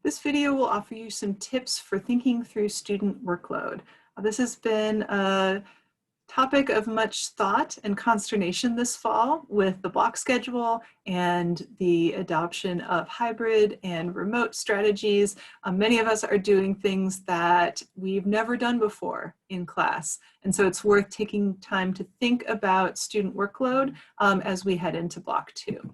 This video will offer you some tips for thinking through student workload. This has been a topic of much thought and consternation this fall with the block schedule and the adoption of hybrid and remote strategies. Many of us are doing things that we've never done before in class. And so it's worth taking time to think about student workload as we head into block 2.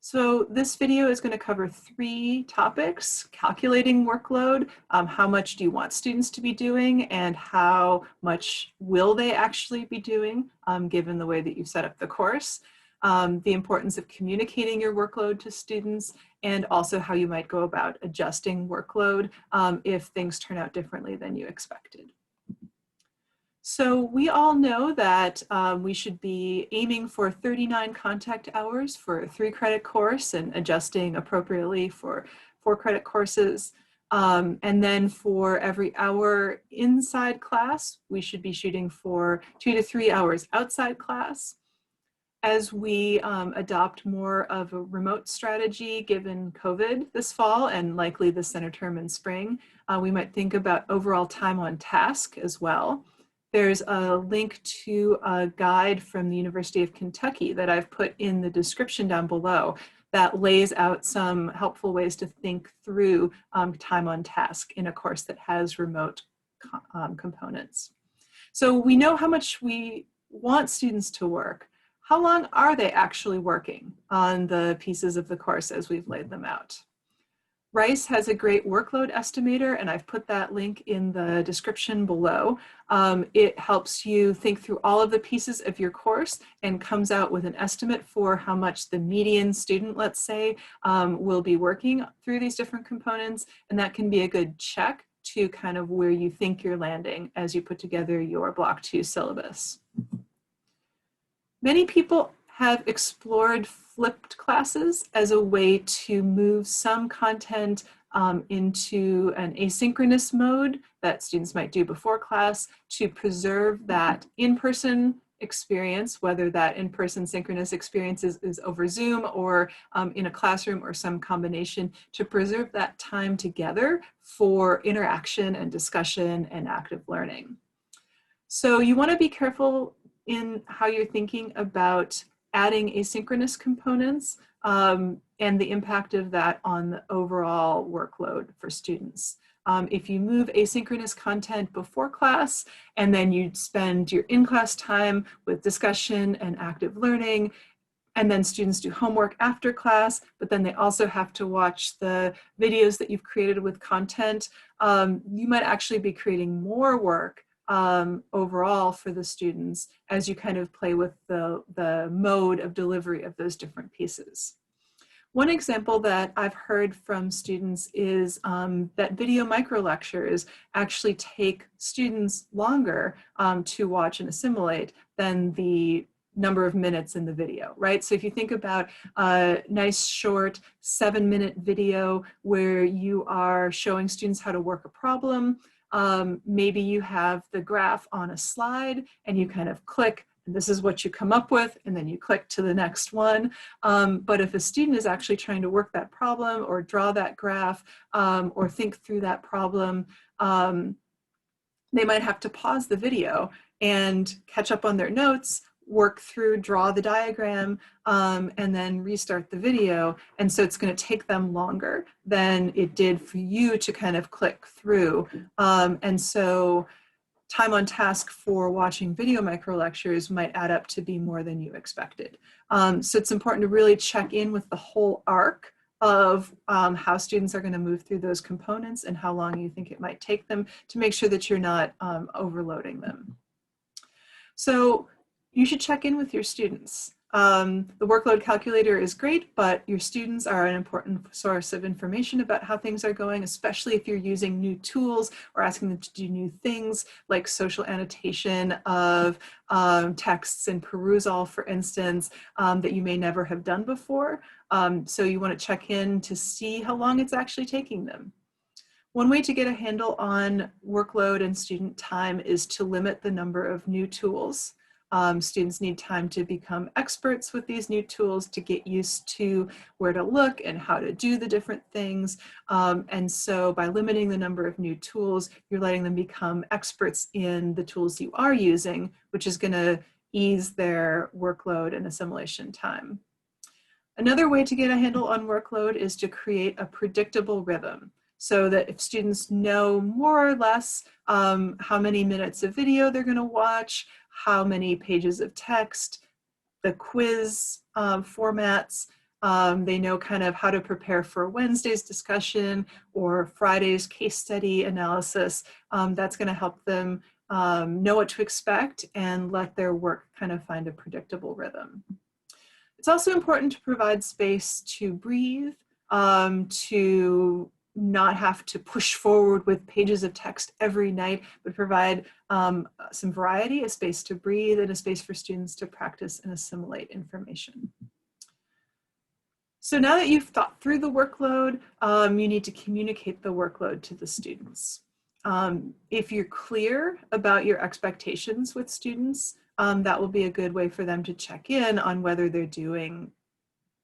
So this video is going to cover 3 topics: calculating workload, how much do you want students to be doing, and how much will they actually be doing given the way that you've set up the course, the importance of communicating your workload to students, and also how you might go about adjusting workload if things turn out differently than you expected. So we all know that we should be aiming for 39 contact hours for a 3-credit course and adjusting appropriately for 4-credit courses. And then for every hour inside class, we should be shooting for 2 to 3 hours outside class. As we adopt more of a remote strategy given COVID this fall and likely the center term in spring, we might think about overall time on task as well. There's a link to a guide from the University of Kentucky that I've put in the description down below that lays out some helpful ways to think through time on task in a course that has remote components. So we know how much we want students to work. How long are they actually working on the pieces of the course as we've laid them out? Rice has a great workload estimator, and I've put that link in the description below. It helps you think through all of the pieces of your course and comes out with an estimate for how much the median student, let's say, will be working through these different components, and that can be a good check to kind of where you think you're landing as you put together your Block 2 syllabus. Many people have explored flipped classes as a way to move some content into an asynchronous mode that students might do before class to preserve that in-person experience, whether that in-person synchronous experience is over Zoom or in a classroom or some combination, to preserve that time together for interaction and discussion and active learning. So you want to be careful in how you're thinking about adding asynchronous components and the impact of that on the overall workload for students. If you move asynchronous content before class and then you spend your in-class time with discussion and active learning, and then students do homework after class, but then they also have to watch the videos that you've created with content, you might actually be creating more work overall for the students as you kind of play with the mode of delivery of those different pieces. One example that I've heard from students is that video micro lectures actually take students longer to watch and assimilate than the number of minutes in the video, right? So if you think about a nice short 7-minute video where you are showing students how to work a problem, maybe you have the graph on a slide and you kind of click, and this is what you come up with, and then you click to the next one. But if a student is actually trying to work that problem or draw that graph or think through that problem, they might have to pause the video and catch up on their notes, work through, draw the diagram, and then restart the video. And so it's going to take them longer than it did for you to kind of click through. And so time on task for watching video micro lectures might add up to be more than you expected. So it's important to really check in with the whole arc of how students are going to move through those components and how long you think it might take them to make sure that you're not overloading them. So you should check in with your students. The workload calculator is great, but your students are an important source of information about how things are going, especially if you're using new tools or asking them to do new things like social annotation of texts and perusal, for instance, that you may never have done before. So you want to check in to see how long it's actually taking them. One way to get a handle on workload and student time is to limit the number of new tools. Students need time to become experts with these new tools, to get used to where to look and how to do the different things. And so by limiting the number of new tools, you're letting them become experts in the tools you are using, which is going to ease their workload and assimilation time. Another way to get a handle on workload is to create a predictable rhythm, so that if students know more or less how many minutes of video they're going to watch, how many pages of text, the quiz formats, they know kind of how to prepare for Wednesday's discussion or Friday's case study analysis. That's going to help them know what to expect and let their work kind of find a predictable rhythm. It's also important to provide space to breathe, to not have to push forward with pages of text every night, but provide some variety, a space to breathe, and a space for students to practice and assimilate information. So now that you've thought through the workload, you need to communicate the workload to the students. If you're clear about your expectations with students, that will be a good way for them to check in on whether they're doing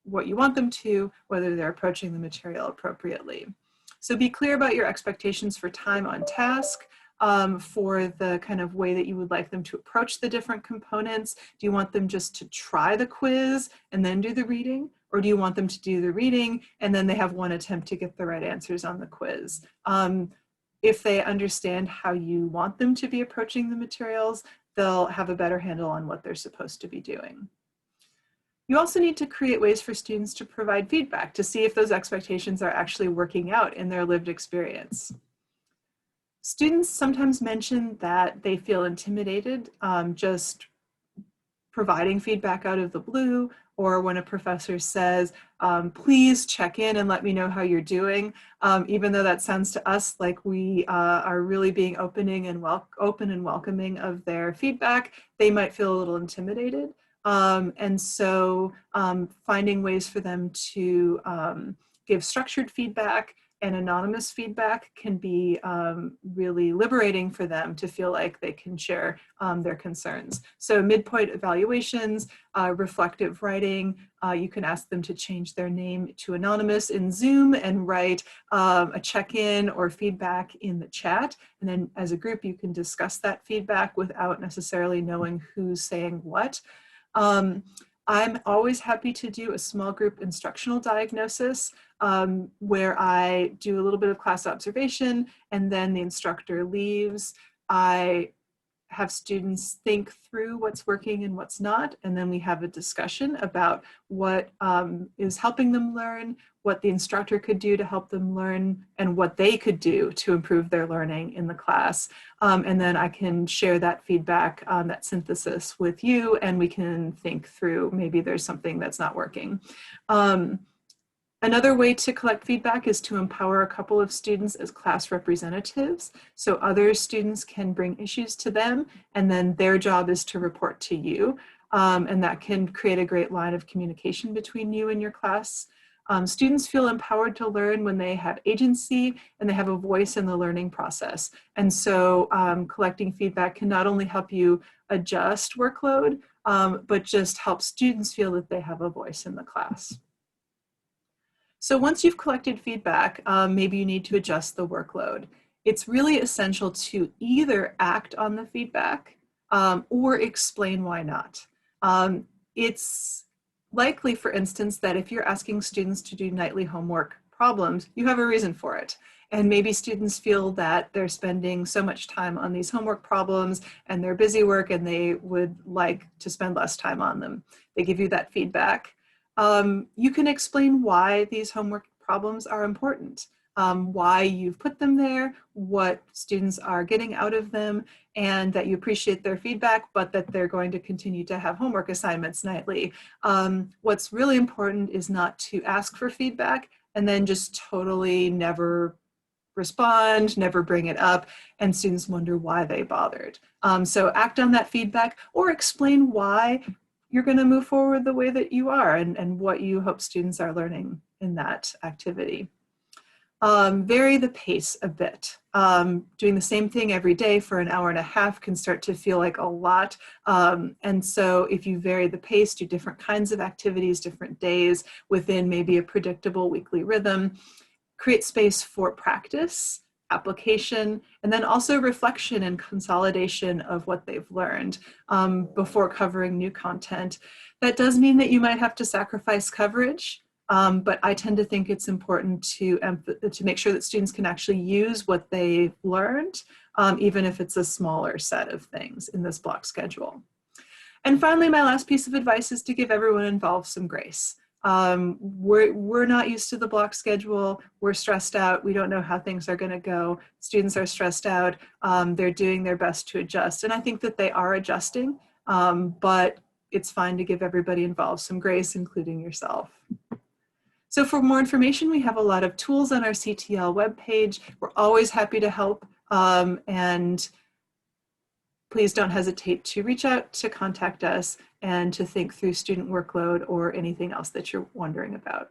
what you want them to, whether they're approaching the material appropriately. So be clear about your expectations for time on task, for the kind of way that you would like them to approach the different components. Do you want them just to try the quiz and then do the reading? Or do you want them to do the reading and then they have one attempt to get the right answers on the quiz? If they understand how you want them to be approaching the materials, they'll have a better handle on what they're supposed to be doing. You also need to create ways for students to provide feedback to see if those expectations are actually working out in their lived experience. Students sometimes mention that they feel intimidated just providing feedback out of the blue, or when a professor says, please check in and let me know how you're doing. Even though that sounds to us like we are really being open and welcoming of their feedback, they might feel a little intimidated. And so finding ways for them to give structured feedback and anonymous feedback can be really liberating for them to feel like they can share their concerns. So midpoint evaluations, reflective writing, you can ask them to change their name to anonymous in Zoom and write a check-in or feedback in the chat. And then as a group, you can discuss that feedback without necessarily knowing who's saying what. I'm always happy to do a small group instructional diagnosis where I do a little bit of class observation and then the instructor leaves. I have students think through what's working and what's not, and then we have a discussion about what is helping them learn, what the instructor could do to help them learn, and what they could do to improve their learning in the class. And then I can share that feedback, that synthesis with you, and we can think through maybe there's something that's not working. Another way to collect feedback is to empower a couple of students as class representatives. So other students can bring issues to them, and then their job is to report to you. And that can create a great line of communication between you and your class. Students feel empowered to learn when they have agency and they have a voice in the learning process. And so collecting feedback can not only help you adjust workload, but just help students feel that they have a voice in the class. So once you've collected feedback, maybe you need to adjust the workload. It's really essential to either act on the feedback or explain why not. It's likely, for instance, that if you're asking students to do nightly homework problems, you have a reason for it. And maybe students feel that they're spending so much time on these homework problems and they're busy work and they would like to spend less time on them. They give you that feedback. You can explain why these homework problems are important, why you've put them there, what students are getting out of them, and that you appreciate their feedback, but that they're going to continue to have homework assignments nightly. What's really important is not to ask for feedback and then just totally never respond, never bring it up, and students wonder why they bothered. So act on that feedback or explain why you're going to move forward the way that you are and what you hope students are learning in that activity. Vary the pace a bit. Doing the same thing every day for an hour and a half can start to feel like a lot. And so if you vary the pace, do different kinds of activities, different days within maybe a predictable weekly rhythm, create space for practice, application, and then also reflection and consolidation of what they've learned before covering new content. That does mean that you might have to sacrifice coverage. But I tend to think it's important to make sure that students can actually use what they've learned, even if it's a smaller set of things in this block schedule. And finally, my last piece of advice is to give everyone involved some grace. We're not used to the block schedule. We're stressed out. We don't know how things are going to go. Students are stressed out. They're doing their best to adjust. And I think that they are adjusting, but it's fine to give everybody involved some grace, including yourself. So for more information, we have a lot of tools on our CTL webpage. We're always happy to help, and please don't hesitate to reach out, to contact us, and to think through student workload or anything else that you're wondering about.